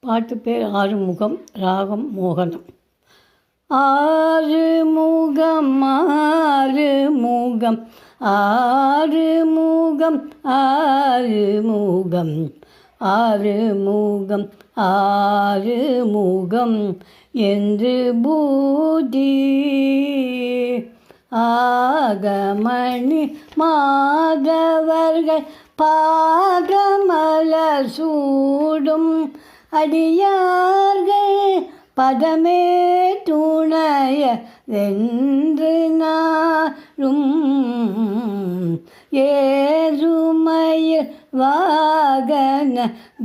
பாட்டு பேர் ஆறுமுகம், ராகம் மோகனம். ஆறுமுகம் ஆறுமுகம் ஆறுமுகம் ஆறுமுகம் ஆறுமுகம் ஆறுமுகம் என்று பூதி ஆகமணி மாதவர்கள் பாகமலர் சூடும் அடியார்கள் பதமே துணைய வென்று நாரும் ஏறுமயில் வாகன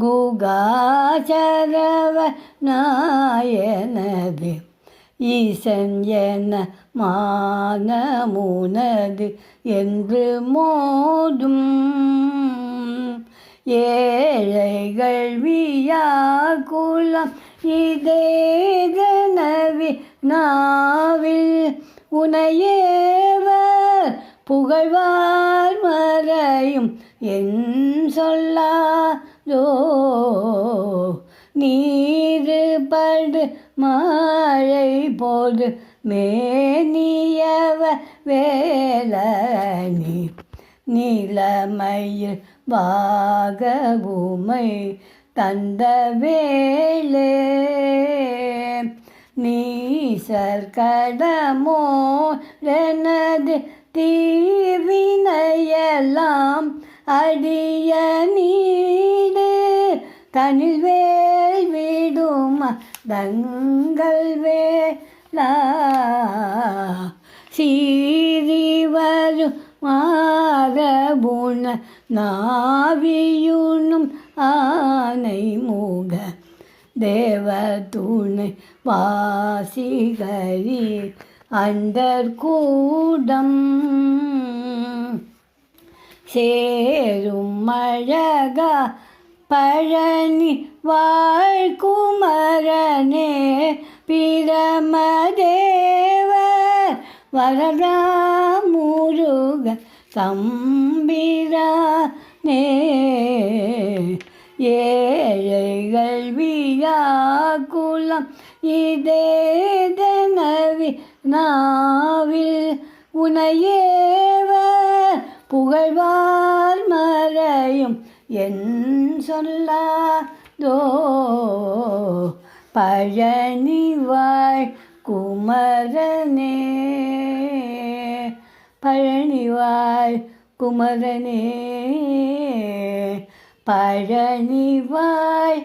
குகாசரவ நாயனது ஈசன் என மானமுனது என்று மோதும் ஏழைகள் வியாகுலம் இதேதனவி நாவில் உனையேவர் புகழ்வார் மறையும் என் சொல்லாதோ நீருபடு மழை போது மேனியவ வேலனி நீலமயில் வாகவுமை தந்த வேளே நீசர் கடமோ எனது தீவினையெல்லாம் அடிய நீடு தனில் வேல் விடும் தங்கள் வேலா சீரிவரும் மாறபுண நாவியுணும் ஆனை மூக தேவ துணை வாசிகரி அண்டர் கூடம் சேரும் அழகா பழனி வாழ்குமரனே பிரமதேவர் வரதா முருக சம்பிரானே ஏழைகள் வியாகுலம் இதேதனவி நாவில் உனையேவர் புகழ்வார் மறையும் என் சொல்லாதோ பழனிவாழ் குமரனே பழனிவாழ் குமரனே பழனிவாழ்